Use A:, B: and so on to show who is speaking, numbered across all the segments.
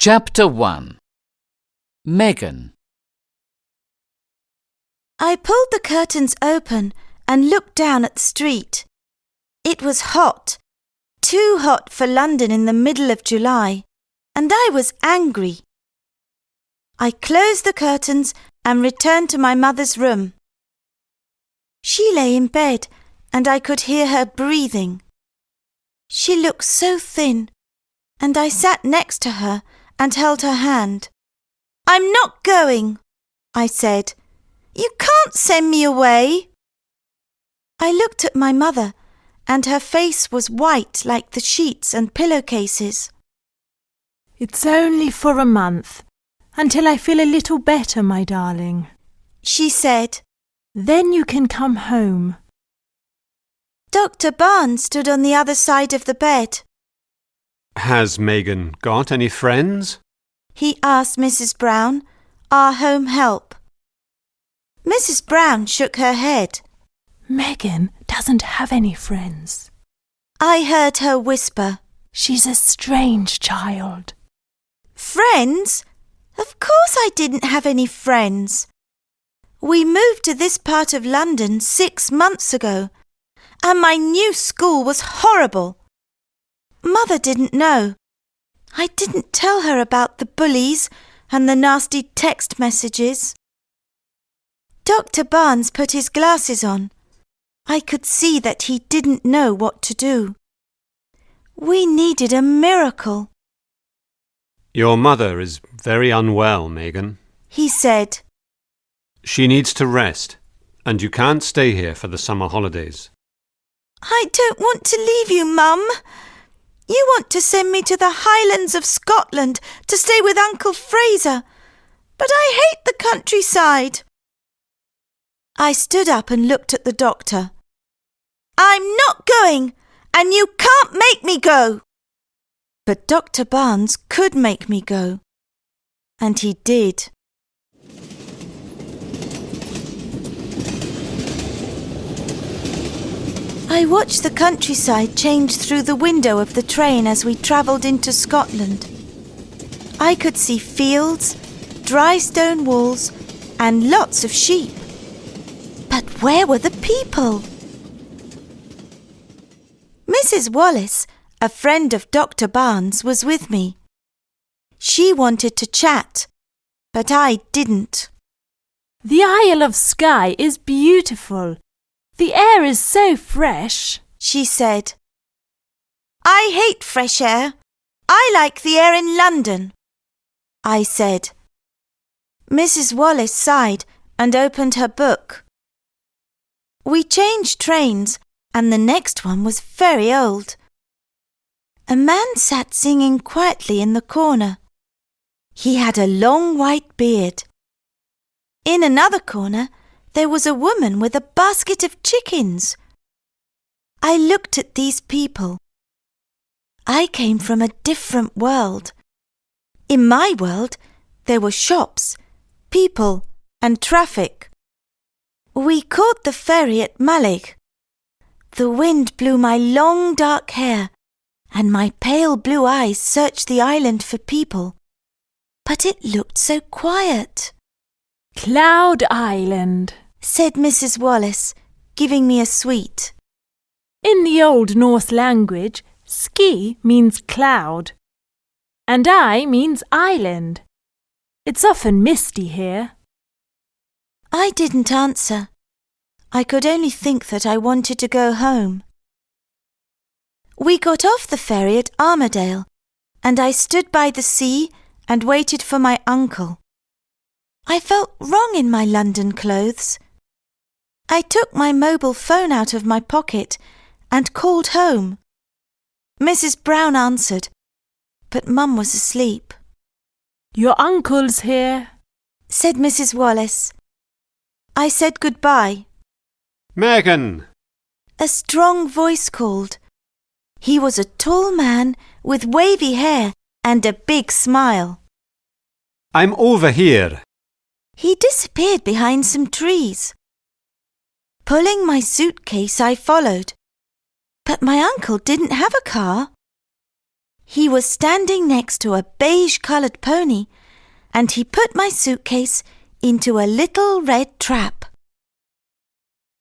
A: Chapter 1. Megan.
B: I pulled the curtains open and looked down at the street. It was hot, too hot for London in the middle of July, and I was angry. I closed the curtains and returned to my mother's room. She lay in bed and I could hear her breathing. She looked so thin, and I sat next to her and held her hand. "I'm not going," I said. "You can't send me away." I looked at my mother, and her face was white like the sheets and pillowcases.
C: "It's only for a month, until I feel a little better, my darling,"
B: she said.
C: "Then you can come home."
B: Dr. Barnes stood on the other side of the bed.
D: Has Megan got any friends?
B: He asked Mrs. Brown, our home help. Mrs. Brown shook her head.
C: "Megan doesn't have any friends."
B: I heard her whisper.
C: "She's a strange child."
B: Friends? Of course I didn't have any friends. We moved to this part of London 6 months ago, and my new school was horrible. Mother didn't know. I didn't tell her about the bullies and the nasty text messages. Dr. Barnes put his glasses on. I could see that he didn't know what to do. We needed a miracle.
D: Your mother is very unwell, Megan,
B: he said.
D: She needs to rest, and you can't stay here for the summer holidays.
B: I don't want to leave you, Mum. You want to send me to the Highlands of Scotland to stay with Uncle Fraser, but I hate the countryside. I stood up and looked at the doctor. "I'm not going, and you can't make me go." But Dr. Barnes could make me go, and he did. I watched the countryside change through the window of the train as we travelled into Scotland. I could see fields, dry stone walls, and lots of sheep. But where were the people? Mrs. Wallace, a friend of Dr. Barnes, was with me. She wanted to chat, but I didn't.
C: "The Isle of Skye is beautiful. The air is so fresh,"
B: she said. "I hate fresh air. I like the air in London," I said. Mrs. Wallace sighed and opened her book. We changed trains, and the next one was very old. A man sat singing quietly in the corner. He had a long white beard. In another corner, there was a woman with a basket of chickens. I looked at these people. I came from a different world. In my world, there were shops, people, and traffic. We caught the ferry at Mallig. The wind blew my long dark hair, and my pale blue eyes searched the island for people. But it looked so quiet.
C: "Cloud Island,"
B: said Mrs. Wallace, giving me a sweet.
C: "In the old Norse language, Skye means cloud, and I means island. It's often misty here."
B: I didn't answer. I could only think that I wanted to go home. We got off the ferry at Armadale, and I stood by the sea and waited for my uncle. I felt wrong in my London clothes. I took my mobile phone out of my pocket and called home. Mrs. Brown answered, but Mum was asleep.
C: "Your uncle's here,"
B: said Mrs. Wallace. I said goodbye.
D: Megan!
B: A strong voice called. He was a tall man with wavy hair and a big smile.
D: "I'm over here."
B: He disappeared behind some trees. Pulling my suitcase, I followed. But my uncle didn't have a car. He was standing next to a beige-coloured pony, and he put my suitcase into a little red trap.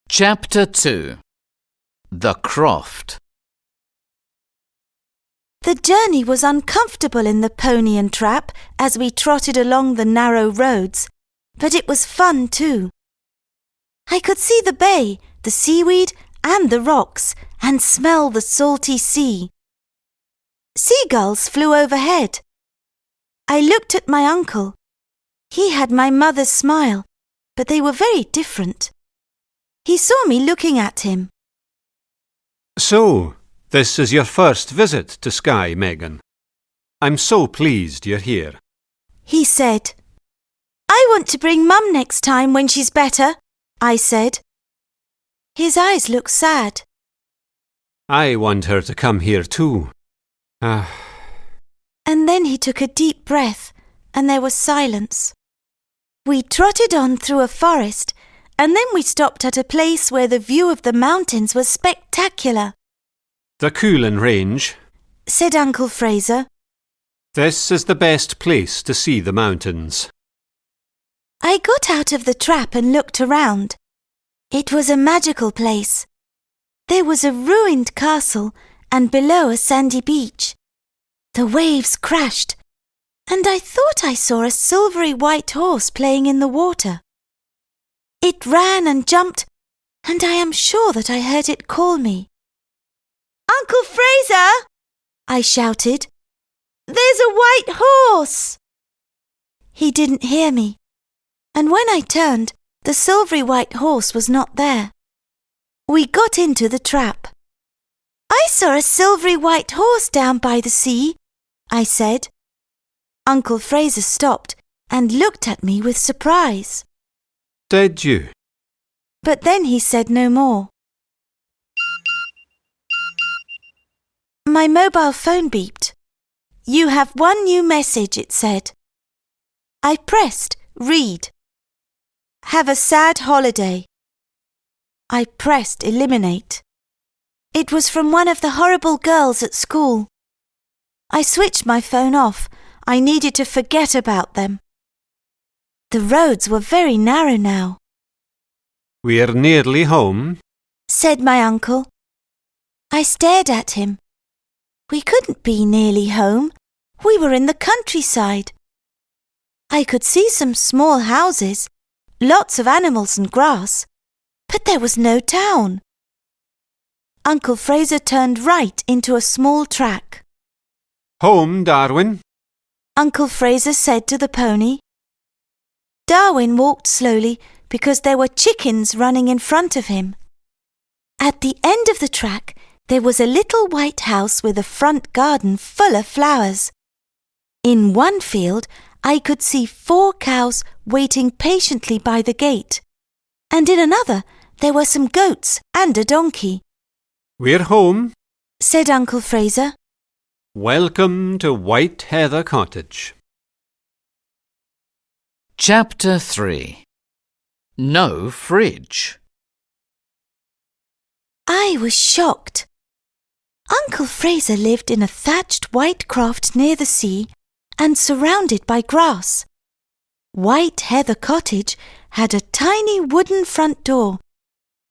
A: Chapter 2. The Croft.
B: The journey was uncomfortable in the pony and trap as we trotted along the narrow roads, but it was fun too. I could see the bay, the seaweed and the rocks, and smell the salty sea. Seagulls flew overhead. I looked at my uncle. He had my mother's smile, but they were very different. He saw me looking at him.
D: So, this is your first visit to Skye, Megan. I'm so pleased you're here.
B: He said. I want to bring Mum next time when she's better, I said. His eyes looked sad.
D: I want her to come here too.
B: And then he took a deep breath, and there was silence. We trotted on through a forest, and then we stopped at a place where the view of the mountains was spectacular.
D: The Coolin Range,
B: said Uncle Fraser.
D: This is the best place to see the mountains.
B: I got out of the trap and looked around. It was a magical place. There was a ruined castle and below a sandy beach. The waves crashed, and I thought I saw a silvery white horse playing in the water. It ran and jumped, and I am sure that I heard it call me. Uncle Fraser! I shouted. There's a white horse! He didn't hear me, and when I turned, the silvery white horse was not there. We got into the trap. I saw a silvery white horse down by the sea, I said. Uncle Fraser stopped and looked at me with surprise.
D: Did you?
B: But then he said no more. My mobile phone beeped. You have one new message, it said. I pressed read. Have a sad holiday. I pressed eliminate. It was from one of the horrible girls at school. I switched my phone off. I needed to forget about them. The roads were very narrow now.
D: We're nearly home,
B: said my uncle. I stared at him. We couldn't be nearly home. We were in the countryside. I could see some small houses, lots of animals and grass, but there was no town. Uncle Fraser turned right into a small track.
D: Home, Darwin,
B: Uncle Fraser said to the pony. Darwin walked slowly because there were chickens running in front of him. At the end of the track, there was a little white house with a front garden full of flowers. In one field, I could see 4 cows waiting patiently by the gate, and in another, there were some goats and a donkey.
D: We're home,
B: said Uncle Fraser.
D: Welcome to White Heather Cottage.
A: Chapter 3. No fridge.
B: I was shocked. Uncle Fraser lived in a thatched white croft near the sea and surrounded by grass. White Heather Cottage had a tiny wooden front door,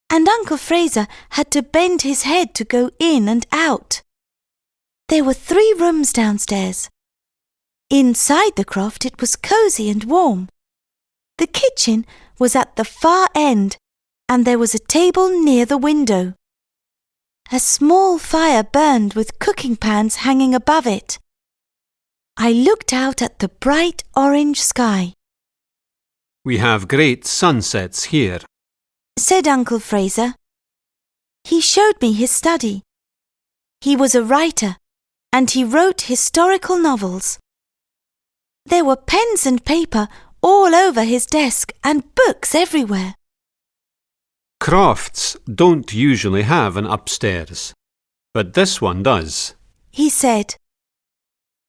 B: and Uncle Fraser had to bend his head to go in and out. There were 3 rooms downstairs. Inside the croft it was cosy and warm. The kitchen was at the far end, and there was a table near the window. A small fire burned with cooking pans hanging above it. I looked out at the bright orange sky.
D: We have great sunsets here,
B: said Uncle Fraser. He showed me his study. He was a writer, and he wrote historical novels. There were pens and paper all over his desk and books everywhere.
D: Crofts don't usually have an upstairs, but this one does,
B: he said.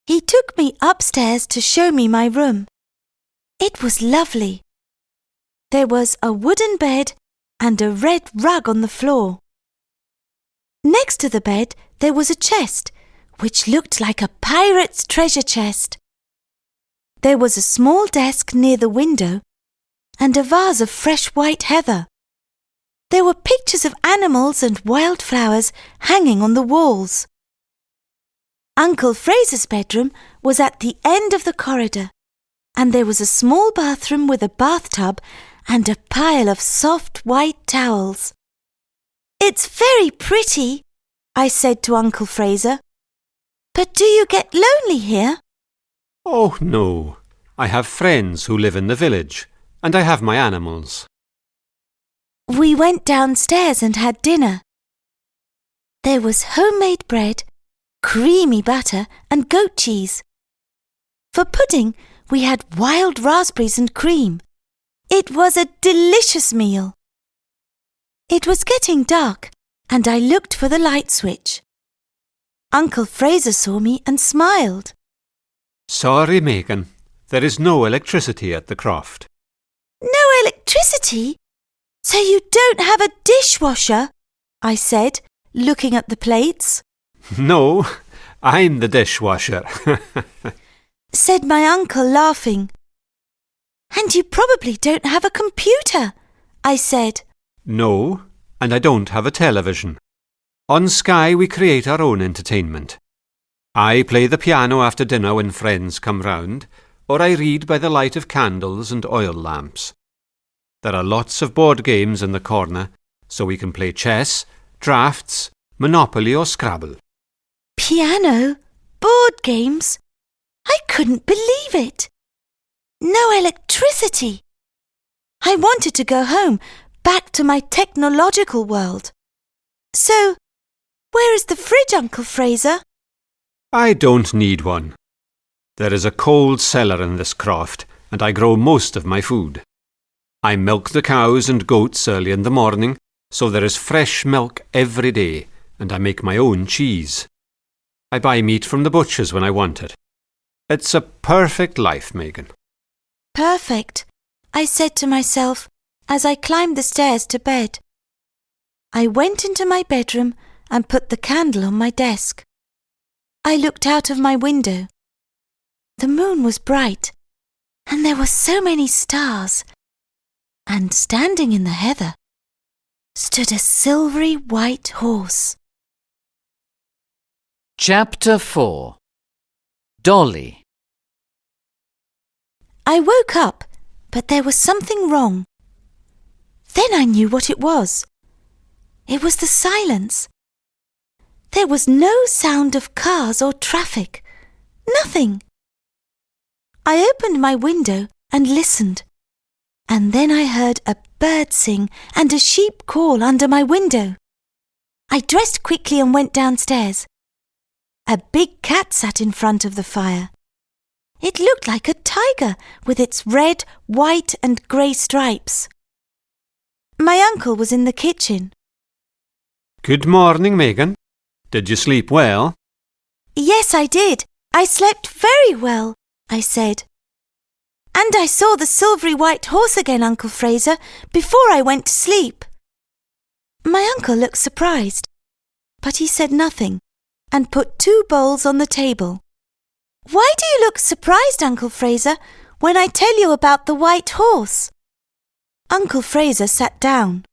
B: He took me upstairs to show me my room. It was lovely. There was a wooden bed and a red rug on the floor. Next to the bed there was a chest which looked like a pirate's treasure chest. There was a small desk near the window and a vase of fresh white heather. There were pictures of animals and wildflowers hanging on the walls. Uncle Fraser's bedroom was at the end of the corridor, and there was a small bathroom with a bathtub and a pile of soft white towels. "It's very pretty," I said to Uncle Fraser. "But do you get lonely here?"
D: Oh, no. I have friends who live in the village, and I have my animals.
B: We went downstairs and had dinner. There was homemade bread, creamy butter and goat cheese. For pudding, we had wild raspberries and cream. It was a delicious meal. It was getting dark, and I looked for the light switch. Uncle Fraser saw me and smiled.
D: Sorry, Megan. There is no electricity at the Croft.
B: "No electricity? So you don't have a dishwasher?" I said, looking at the plates.
D: No, I'm the dishwasher.
B: Said my uncle, laughing. "And you probably don't have a computer," I said.
D: No, and I don't have a television. On Skye we create our own entertainment. I play the piano after dinner when friends come round, or I read by the light of candles and oil lamps. There are lots of board games in the corner, so we can play chess, draughts, Monopoly or Scrabble.
B: Piano? Board games? I couldn't believe it. No electricity. I wanted to go home, back to my technological world. So, where is the fridge, Uncle Fraser?
D: I don't need one. There is a cold cellar in this croft, and I grow most of my food. I milk the cows and goats early in the morning, so there is fresh milk every day, and I make my own cheese. I buy meat from the butchers when I want it. It's a perfect life, Megan.
B: Perfect, I said to myself as I climbed the stairs to bed. I went into my bedroom and put the candle on my desk. I looked out of my window. The moon was bright, and there were so many stars. And standing in the heather stood a silvery white horse.
A: Chapter 4. Dolly.
B: I woke up, but there was something wrong. Then I knew what it was. It was the silence. There was no sound of cars or traffic. Nothing. I opened my window and listened. And then I heard a bird sing and a sheep call under my window. I dressed quickly and went downstairs. A big cat sat in front of the fire. It looked like a tiger with its red, white and grey stripes. My uncle was in the kitchen.
D: Good morning, Megan. Did you sleep well?
B: Yes, I did. I slept very well, I said. And I saw the silvery white horse again, Uncle Fraser, before I went to sleep. My uncle looked surprised, but he said nothing and put 2 bowls on the table. Why do you look surprised, Uncle Fraser, when I tell you about the white horse? Uncle Fraser sat down.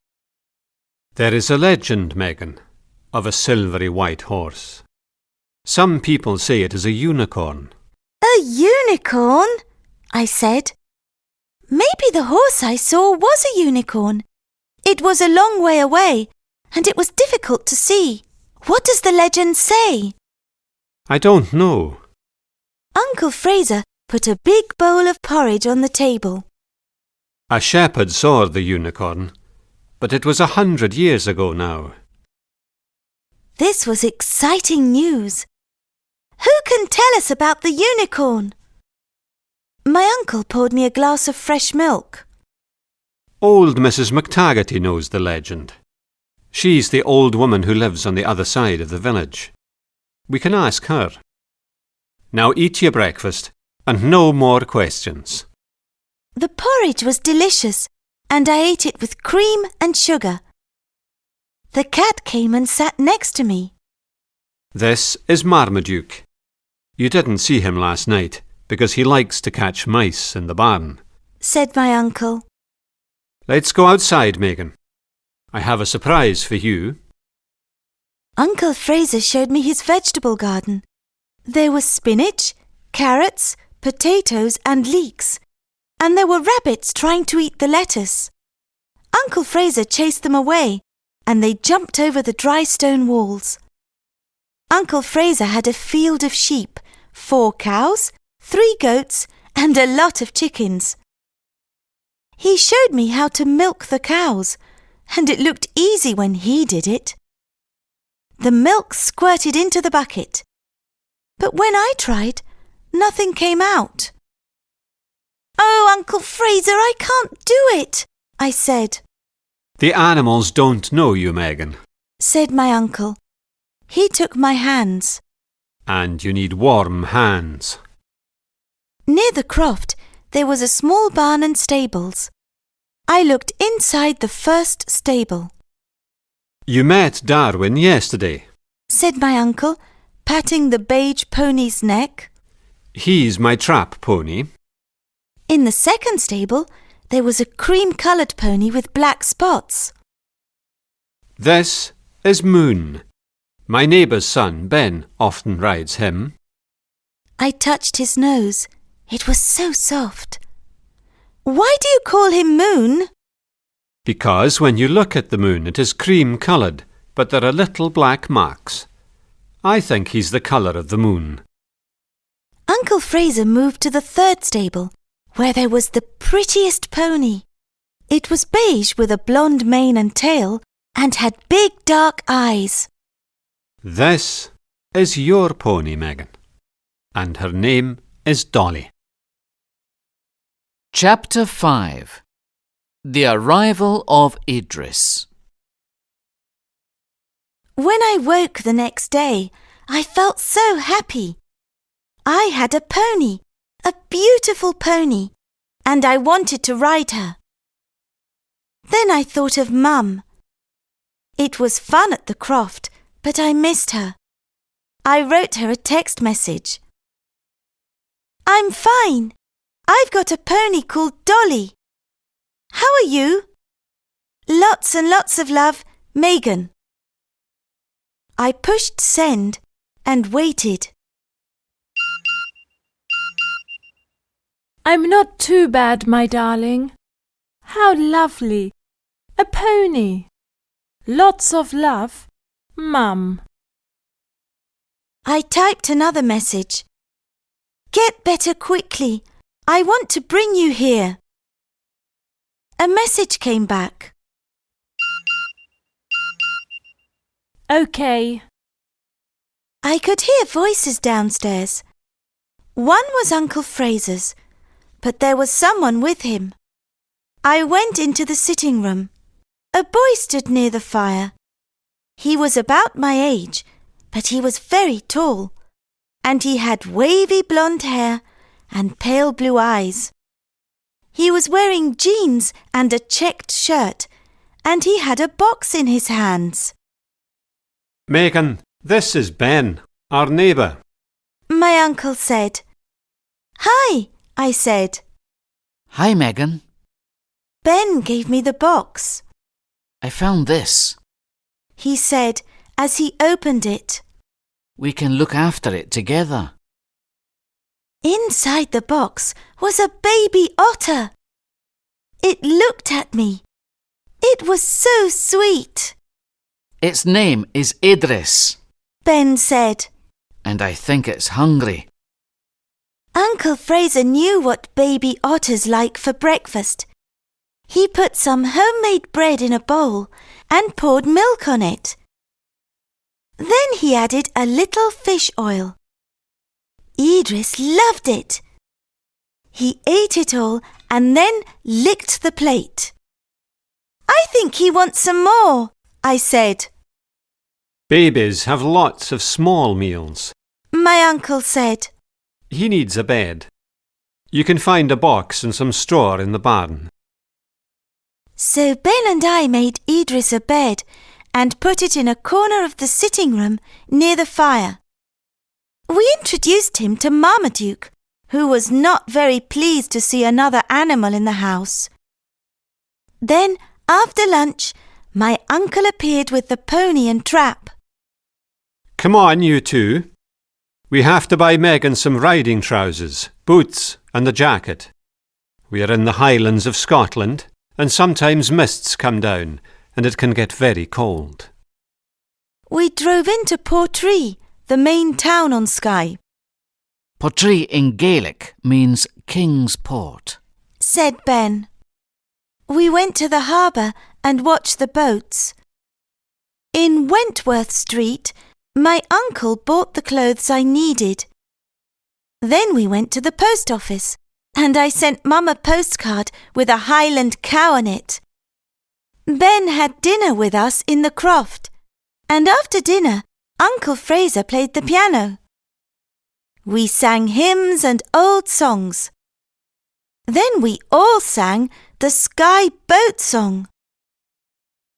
D: There is a legend, Megan, of a silvery white horse. Some people say it is a unicorn.
B: A unicorn? I said. Maybe the horse I saw was a unicorn. It was a long way away, and it was difficult to see. What does the legend say?
D: I don't know.
B: Uncle Fraser put a big bowl of porridge on the table.
D: A shepherd saw the unicorn, but it was 100 years ago now.
B: This was exciting news. Who can tell us about the unicorn? My uncle poured me a glass of fresh milk.
D: Old Mrs. McTaggarty knows the legend. She's the old woman who lives on the other side of the village. We can ask her. Now eat your breakfast, and no more questions.
B: The porridge was delicious, and I ate it with cream and sugar. The cat came and sat next to me.
D: This is Marmaduke. You didn't see him last night because he likes to catch mice in the barn,
B: said my uncle.
D: Let's go outside, Megan. I have a surprise for you.
B: Uncle Fraser showed me his vegetable garden. There was spinach, carrots, potatoes and leeks, and there were rabbits trying to eat the lettuce. Uncle Fraser chased them away, and they jumped over the dry stone walls. Uncle Fraser had a field of sheep, 4 cows, 3 goats, and a lot of chickens. He showed me how to milk the cows, and it looked easy when he did it. The milk squirted into the bucket, but when I tried, nothing came out. "Oh, Uncle Fraser, I can't do it," I said.
D: The animals don't know you, Megan.
B: Said my uncle. He took my hands.
D: And you need warm hands.
B: Near the Croft, there was a small barn and stables. I looked inside the first stable.
D: You met Darwin yesterday,
B: said my uncle, patting the beige pony's neck.
D: He's my trap pony.
B: In the second stable, there was a cream-coloured pony with black spots.
D: This is Moon. My neighbour's son, Ben, often rides him.
B: I touched his nose. It was so soft. "Why do you call him Moon?"
D: Because when you look at the moon, it is cream-coloured, but there are little black marks. I think he's the colour of the moon.
B: Uncle Fraser moved to the third stable, where there was the prettiest pony. It was beige with a blonde mane and tail and had big dark eyes.
D: This is your pony, Megan, and her name is Dolly.
A: Chapter 5. The Arrival of Idris.
B: When I woke the next day, I felt so happy. I had a pony, a beautiful pony, and I wanted to ride her. Then I thought of Mum. It was fun at the Croft, but I missed her. I wrote her a text message. "I'm fine. I've got a pony called Dolly. How are you? Lots and lots of love, Megan." I pushed send and waited.
C: I'm not too bad, my darling. How lovely. A pony. Lots of love, Mum.
B: I typed another message. "Get better quickly. I want to bring you here." A message came back.
C: OK.
B: I could hear voices downstairs. One was Uncle Fraser's, but there was someone with him. I went into the sitting room. A boy stood near the fire. He was about my age, but he was very tall, and he had wavy blonde hair and pale blue eyes. He was wearing jeans and a checked shirt, and he had a box in his hands.
D: Megan, this is Ben, our neighbour.
B: My uncle said. "Hi," I said.
A: Hi, Megan.
B: Ben gave me the box.
A: I found this.
B: He said as he opened it.
A: We can look after it together.
B: Inside the box was a baby otter. It looked at me. It was so sweet.
A: Its name is Idris,
B: Ben said.
A: and I think it's hungry.
B: Uncle Fraser knew what baby otters like for breakfast. He put some homemade bread in a bowl and poured milk on it. Then he added a little fish oil. Idris loved it. He ate it all and then licked the plate. "I think he wants some more," I said.
D: Babies have lots of small meals.
B: My uncle said.
D: He needs a bed. You can find a box and some straw in the barn.
B: So Ben and I made Idris a bed and put it in a corner of the sitting room near the fire. We introduced him to Marmaduke, who was not very pleased to see another animal in the house. Then, after lunch, my uncle appeared with the pony and trap.
D: Come on, you two. We have to buy Megan some riding trousers, boots and a jacket. We are in the Highlands of Scotland, and sometimes mists come down, and it can get very cold.
B: We drove into Portree, the main town on Skye.
A: Portree in Gaelic means King's Port,
B: said Ben. We went to the harbour and watched the boats. In Wentworth Street, my uncle bought the clothes I needed. Then we went to the post office, and I sent Mum a postcard with a Highland cow on it. Ben had dinner with us in the Croft, and after dinner, Uncle Fraser played the piano. We sang hymns and old songs. Then we all sang the Skye boat song.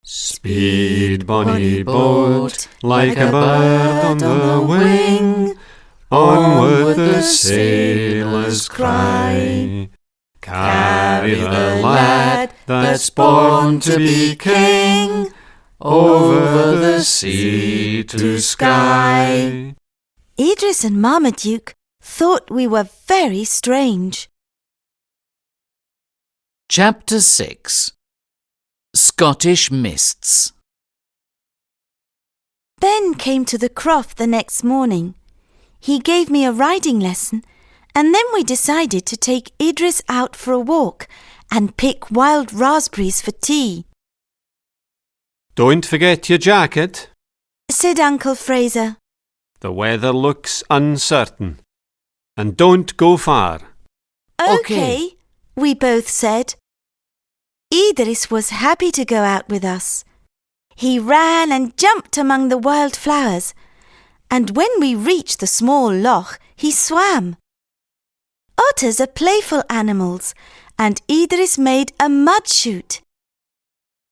D: Speed, bonny boat, like a bird on the wing, onward the sailors cry. Carry the lad that's born to be king, over the sea to Skye.
B: Idris and Marmaduke thought we were very strange.
A: Chapter 6 Scottish Mists.
B: Ben came to the Croft the next morning. He gave me a riding lesson, and then we decided to take Idris out for a walk and pick wild raspberries for tea.
D: Don't forget your jacket,
B: said Uncle Fraser.
D: The weather looks uncertain. And don't go far.
B: Okay, we both said. Idris was happy to go out with us. He ran and jumped among the wild flowers, and when we reached the small loch, he swam. Otters are playful animals, and Idris made a mud chute.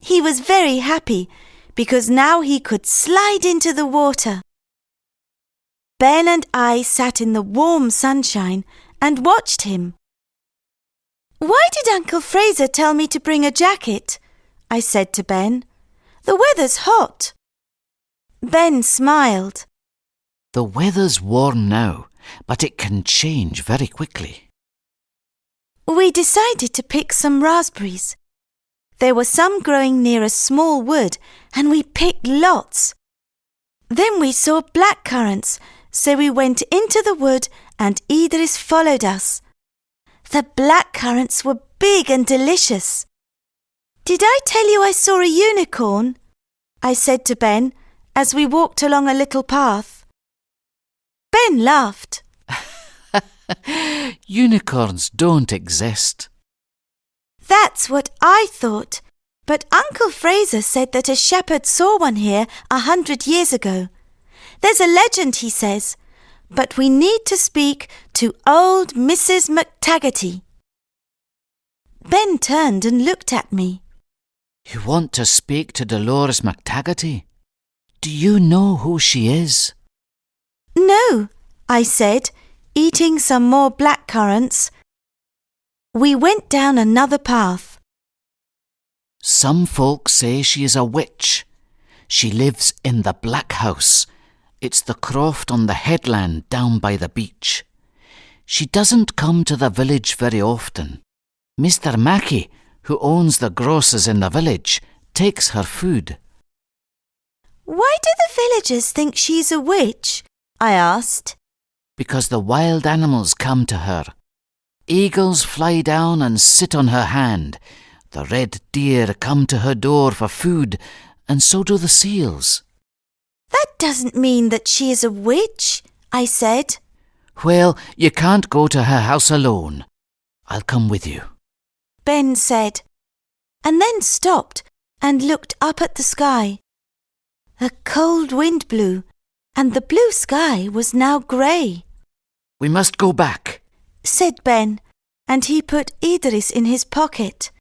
B: He was very happy because now he could slide into the water. Ben and I sat in the warm sunshine and watched him. "Why did Uncle Fraser tell me to bring a jacket?" I said to Ben. "The weather's hot." Ben smiled.
A: The weather's warm now, but it can change very quickly.
B: We decided to pick some raspberries. There were some growing near a small wood, and we picked lots. Then we saw blackcurrants, so we went into the wood and Idris followed us. The blackcurrants were big and delicious. "Did I tell you I saw a unicorn?" I said to Ben as we walked along a little path. Ben laughed.
A: Unicorns don't exist.
B: That's what I thought, but Uncle Fraser said that a shepherd saw one here 100 years ago. There's a legend, he says, but we need to speak to old Mrs. McTaggarty. Ben turned and looked at me.
A: You want to speak to Dolores McTaggarty? Do you know who she is?
B: No, I said, eating some more blackcurrants. We went down another path.
A: Some folks say she is a witch. She lives in the Black House. It's the Croft on the headland down by the beach. She doesn't come to the village very often. Mr. Mackey, who owns the grocers in the village, takes her food.
B: Why do the villagers think she's a witch? I asked.
A: Because the wild animals come to her. Eagles fly down and sit on her hand. The red deer come to her door for food, and so do the seals.
B: That doesn't mean that she is a witch, I said.
A: Well, you can't go to her house alone. I'll come with you.
B: Ben said, and then stopped and looked up at the sky. A cold wind blew, and the blue sky was now grey.
A: We must go back,
B: said Ben, and he put Idris in his pocket.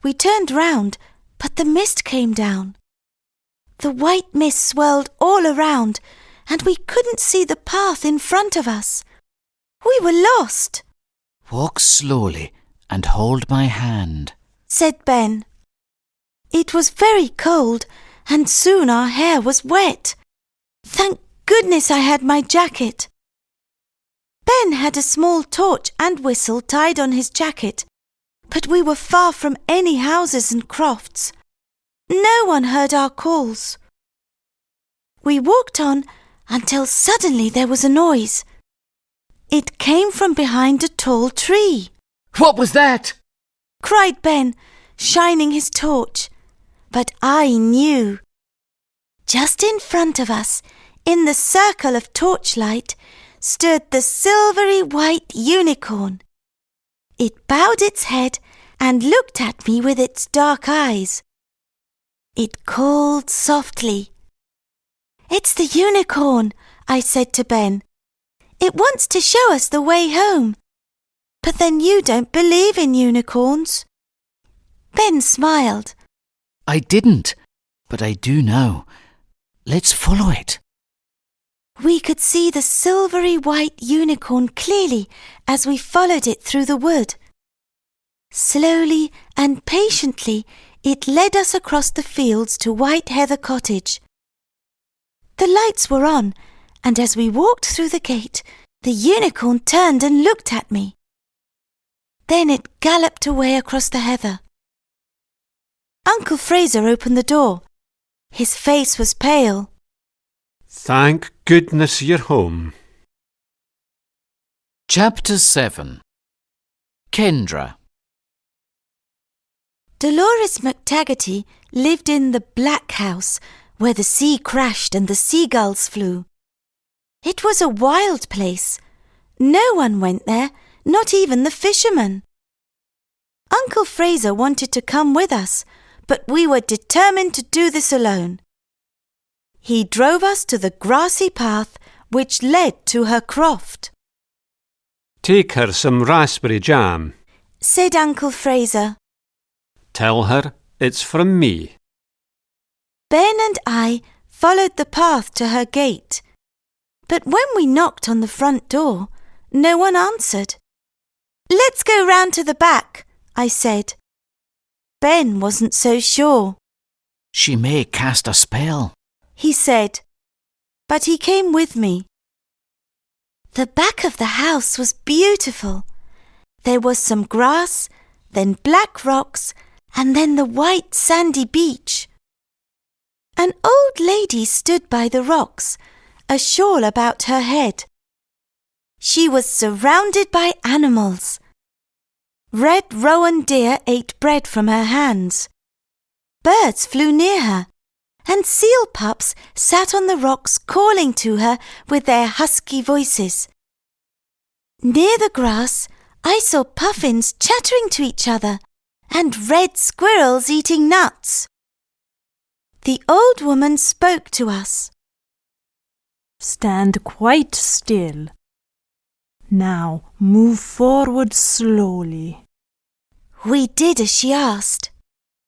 B: We turned round, but the mist came down. The white mist swirled all around, and we couldn't see the path in front of us. We were lost.
A: Walk slowly and hold my hand,
B: said Ben. It was very cold, and soon our hair was wet. Thank goodness I had my jacket. Ben had a small torch and whistle tied on his jacket, but we were far from any houses and crofts. No one heard our calls. We walked on until suddenly there was a noise. It came from behind a tall tree.
A: What was that?
B: Cried Ben, shining his torch. But I knew. Just in front of us, in the circle of torchlight, stood the silvery white unicorn. It bowed its head and looked at me with its dark eyes. It called softly. It's the unicorn, I said to Ben. It wants to show us the way home. But then you don't believe in unicorns. Ben smiled.
A: I didn't, but I do now. Let's follow it.
B: We could see the silvery white unicorn clearly as we followed it through the wood. Slowly and patiently, it led us across the fields to White Heather Cottage. The lights were on, and as we walked through the gate, the unicorn turned and looked at me. Then it galloped away across the heather. Uncle Fraser opened the door. His face was pale.
D: Thank goodness you're home.
A: Chapter 7. Kendra.
B: Dolores McTaggarty lived in the Black House, where the sea crashed and the seagulls flew. It was a wild place. No one went there, not even the fishermen. Uncle Fraser wanted to come with us, but we were determined to do this alone. He drove us to the grassy path which led to her croft.
D: Take her some raspberry jam.
B: Said Uncle Fraser.
D: Tell her it's from me.
B: Ben and I followed the path to her gate. But when we knocked on the front door, no one answered. Let's go round to the back, I said. Ben wasn't so sure.
A: She may cast a spell,
B: he said, but he came with me. The back of the house was beautiful. There was some grass, then black rocks, and then the white sandy beach. An old lady stood by the rocks, a shawl about her head. She was surrounded by animals. Red rowan deer ate bread from her hands. Birds flew near her, and seal pups sat on the rocks calling to her with their husky voices. Near the grass, I saw puffins chattering to each other and red squirrels eating nuts. The old woman spoke to us.
C: Stand quite still. Now move forward slowly.
B: We did as she asked.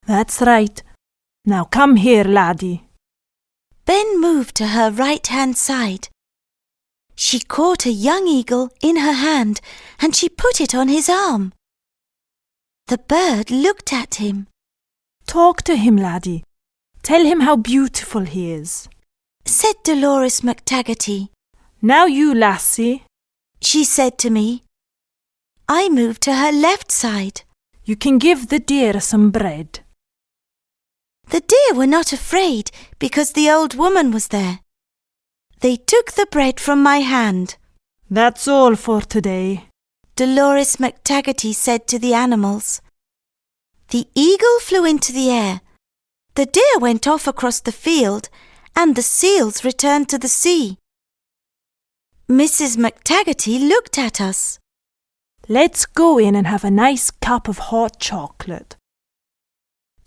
C: That's right. Now come here, laddie.
B: Ben moved to her right-hand side. She caught a young eagle in her hand and she put it on his arm. The bird looked at him.
C: Talk to him, laddie. Tell him how beautiful he is,
B: said Dolores McTaggarty.
C: Now you, lassie,
B: she said to me. I moved to her left side.
C: You can give the deer some bread.
B: The deer were not afraid because the old woman was there. They took the bread from my hand.
C: That's all for today,
B: Dolores McTaggarty said to the animals. The eagle flew into the air. The deer went off across the field, and the seals returned to the sea. Mrs. McTaggarty looked at us.
C: Let's go in and have a nice cup of hot chocolate.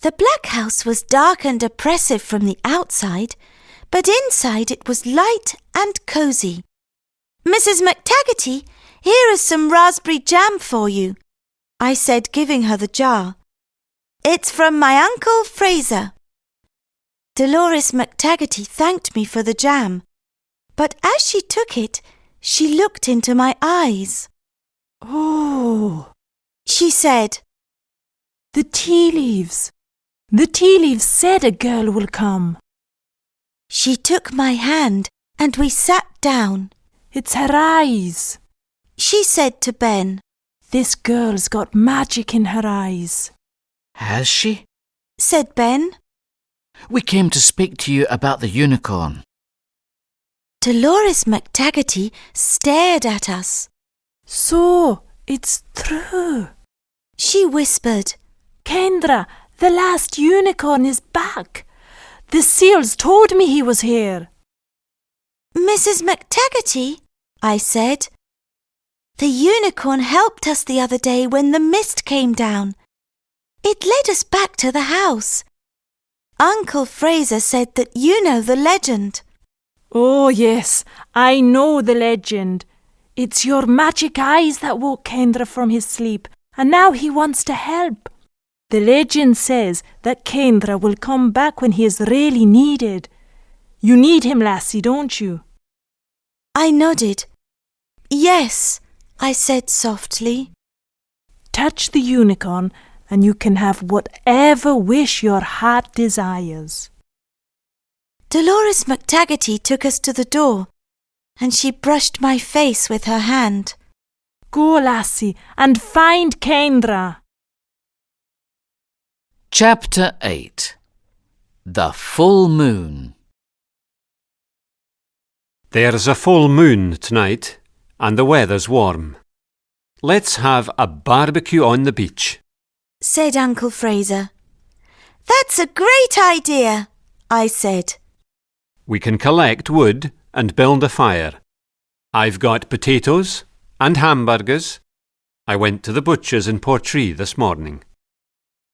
B: The Black House was dark and oppressive from the outside, but inside it was light and cosy. Mrs. McTaggarty, here is some raspberry jam for you, I said, giving her the jar. It's from my Uncle Fraser. Dolores McTaggarty thanked me for the jam, but as she took it, she looked into my eyes.
C: Oh,
B: She said,
C: the tea leaves. The tea leaves said a girl will come.
B: She took my hand and we sat down.
C: It's her eyes.
B: She said to Ben,
C: This girl's got magic in her eyes.
A: Has she?
B: said Ben.
A: We came to speak to you about the unicorn.
B: Dolores McTaggarty stared at us.
C: So, it's true.
B: She whispered,
C: Kendra, the last unicorn is back. The seals told me he was here.
B: Mrs. McTaggarty, I said. The unicorn helped us the other day when the mist came down. It led us back to the house. Uncle Fraser said that you know the legend.
C: Oh, yes, I know the legend. It's your magic eyes that woke Kendra from his sleep, and now he wants to help. The legend says that Kendra will come back when he is really needed. You need him, lassie, don't you?
B: I nodded. Yes, I said softly.
C: Touch the unicorn and you can have whatever wish your heart desires.
B: Dolores McTaggarty took us to the door, and she brushed my face with her hand.
C: Go, lassie, and find Kendra.
A: Chapter 8. The Full Moon.
D: There's a full moon tonight, and the weather's warm. Let's have a barbecue on the beach,
B: said Uncle Fraser. That's a great idea, I said.
D: We can collect wood and build a fire. I've got potatoes and hamburgers. I went to the butcher's in Portree this morning.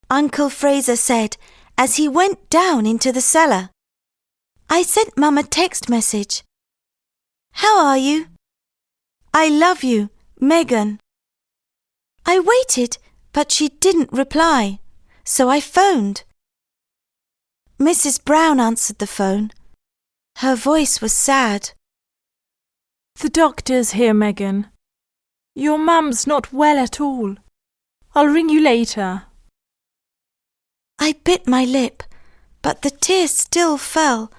B: Uncle Fraser said as he went down into the cellar. I sent Mum a text message. How are you? I love you, Megan. I waited, but she didn't reply, so I phoned. Mrs. Brown answered the phone. Her voice was sad.
C: The doctor's here, Megan. Your mum's not well at all. I'll ring you later.
B: I bit my lip, but the tears still fell,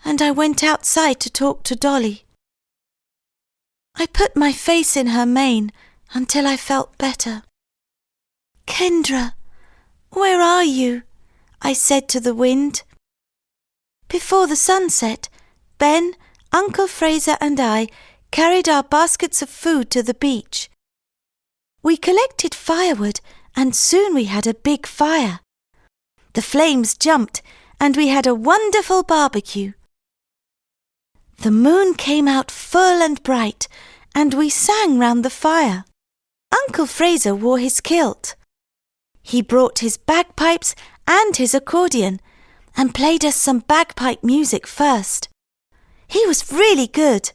B: and I went outside to talk to Dolly. I put my face in her mane until I felt better. Kendra, where are you? I said to the wind. Before the sun set, Ben, Uncle Fraser and I carried our baskets of food to the beach. We collected firewood and soon we had a big fire. The flames jumped and we had a wonderful barbecue. The moon came out full and bright and we sang round the fire. Uncle Fraser wore his kilt. He brought his bagpipes and his accordion and played us some bagpipe music first. He was really good.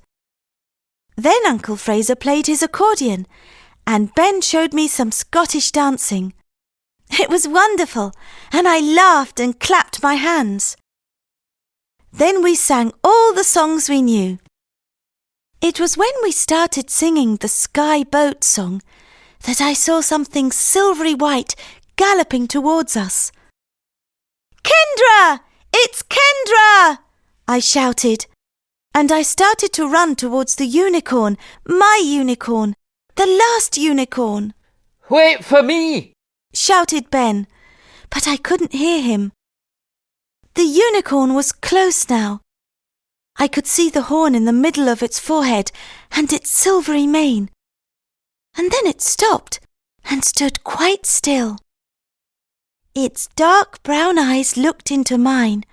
B: Then Uncle Fraser played his accordion and Ben showed me some Scottish dancing. It was wonderful and I laughed and clapped my hands. Then we sang all the songs we knew. It was when we started singing the Skye boat song that I saw something silvery white galloping towards us. Kendra! It's Kendra! I shouted, and I started to run towards the unicorn, my unicorn, the last unicorn.
E: Wait for me!
B: Shouted Ben, but I couldn't hear him. The unicorn was close now. I could see the horn in the middle of its forehead and its silvery mane. And then it stopped and stood quite still. Its dark brown eyes looked into mine,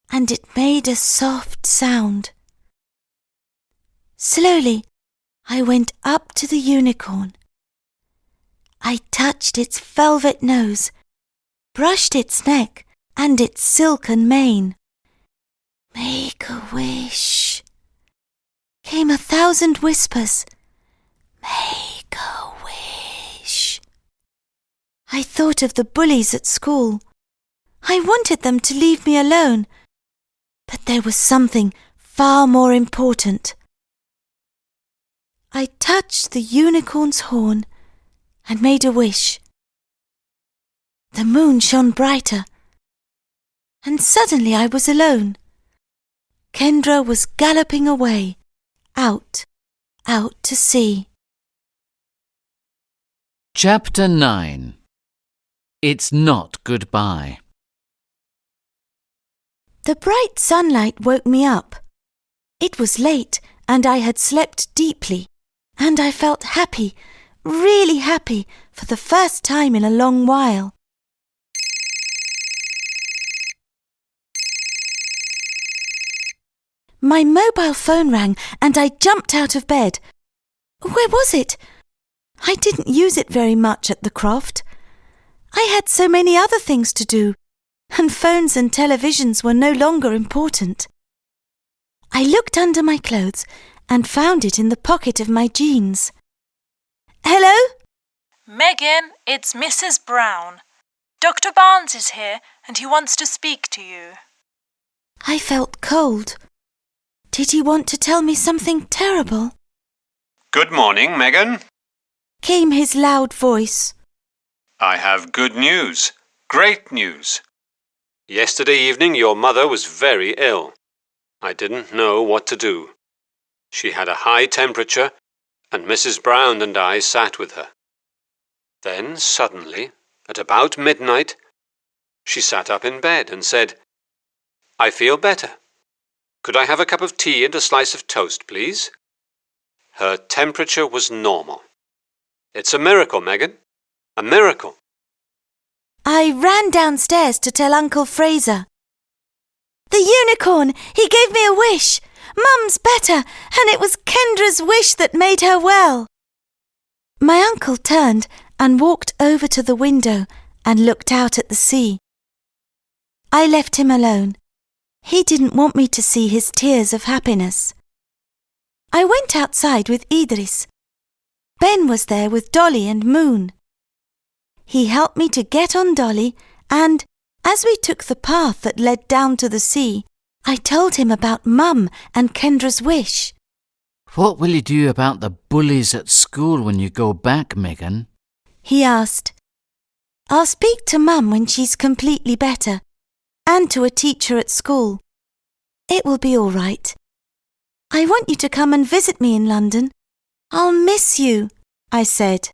B: and it made a soft sound. Slowly, I went up to the unicorn. I touched its velvet nose, brushed its neck and its silken mane. Make a wish. Came 1,000 whispers. Make a wish. I thought of the bullies at school. I wanted them to leave me alone, But there was something far more important. I touched the unicorn's horn and made a wish. The moon shone brighter, and suddenly I was alone. Kendra was galloping away, out to sea.
A: Chapter 9. It's not goodbye.
B: The bright sunlight woke me up. It was late and I had slept deeply, and I felt happy, really happy, for the first time in a long while. My mobile phone rang and I jumped out of bed. Where was it? I didn't use it very much at the Croft. I had so many other things to do, and phones and televisions were no longer important. I looked under my clothes and found it in the pocket of my jeans. Hello?
C: Megan, it's Mrs. Brown. Dr. Barnes is here and he wants to speak to you.
B: I felt cold. Did he want to tell me something terrible?
D: Good morning, Megan.
B: Came his loud voice.
D: I have good news. Great news. Yesterday evening your mother was very ill. I didn't know what to do. She had a high temperature, and Mrs. Brown and I sat with her. Then suddenly, at about midnight, she sat up in bed and said, "I feel better. Could I have a cup of tea and a slice of toast, please?" Her temperature was normal. It's a miracle, Megan. A miracle.
B: I ran downstairs to tell Uncle Fraser. The unicorn! He gave me a wish! Mum's better, and it was Kendra's wish that made her well. My uncle turned and walked over to the window and looked out at the sea. I left him alone. He didn't want me to see his tears of happiness. I went outside with Idris. Ben was there with Dolly and Moon. He helped me to get on Dolly, and as we took the path that led down to the sea, I told him about Mum and Kendra's wish.
A: What will you do about the bullies at school when you go back, Megan?
B: He asked. I'll speak to Mum when she's completely better, and to a teacher at school. It will be all right. I want you to come and visit me in London. I'll miss you, I said.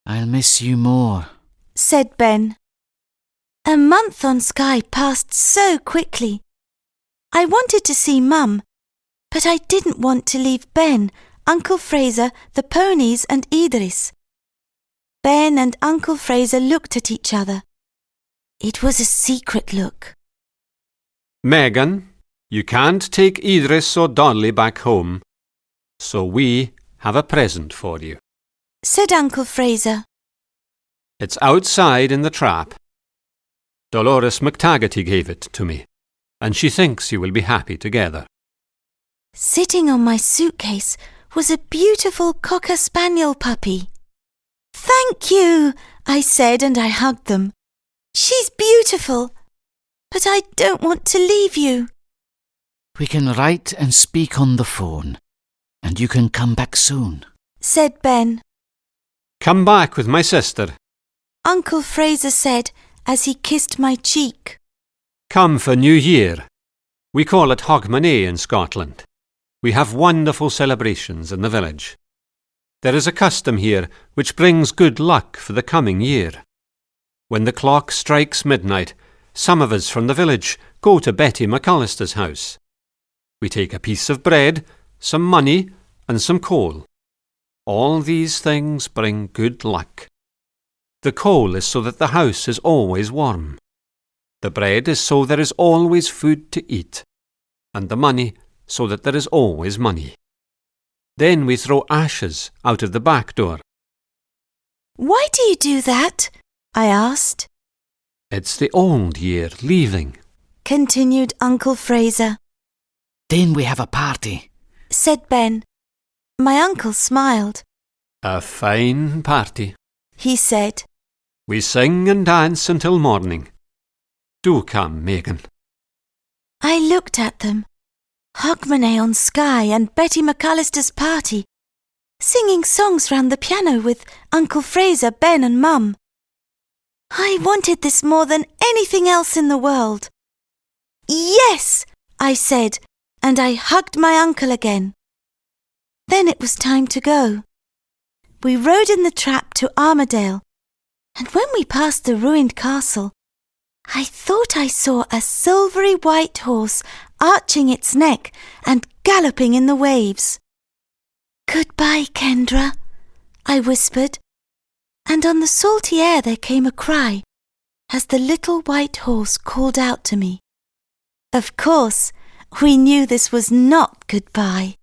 A: I'll miss you more,
B: said Ben. A month on Skye passed so quickly. I wanted to see Mum, but I didn't want to leave Ben, Uncle Fraser, the ponies and Idris. Ben and Uncle Fraser looked at each other. It was a secret look.
D: Megan, you can't take Idris or Dolly back home, so we have a present for you,
B: said Uncle Fraser.
D: It's outside in the trap. Dolores McTaggarty gave it to me, and she thinks you will be happy together.
B: Sitting on my suitcase was a beautiful cocker spaniel puppy. Thank you, I said, and I hugged them. She's beautiful, but I don't want to leave you.
A: We can write and speak on the phone, and you can come back soon,
B: said Ben.
D: Come back with my sister.
B: Uncle Fraser said as he kissed my cheek.
D: Come for New Year. We call it Hogmanay in Scotland. We have wonderful celebrations in the village. There is a custom here which brings good luck for the coming year. When the clock strikes midnight, some of us from the village go to Betty McAllister's house. We take a piece of bread, some money, and some coal. All these things bring good luck. The coal is so that the house is always warm. The bread is so there is always food to eat, and the money so that there is always money. Then we throw ashes out of the back door.
B: Why do you do that? I asked.
D: It's the old year leaving,
B: continued Uncle Fraser.
A: Then we have a party,
B: said Ben. My uncle smiled.
D: A fine party,
B: he said.
D: We sing and dance until morning. Do come, Megan.
B: I looked at them, Hogmanay on Skye and Betty McAllister's party, singing songs round the piano with Uncle Fraser, Ben and Mum. I wanted this more than anything else in the world. Yes, I said, and I hugged my uncle again. Then it was time to go. We rode in the trap to Armadale, and when we passed the ruined castle, I thought I saw a silvery white horse arching its neck and galloping in the waves. "Goodbye, Kendra," I whispered, and on the salty air there came a cry as the little white horse called out to me. Of course, we knew this was not goodbye.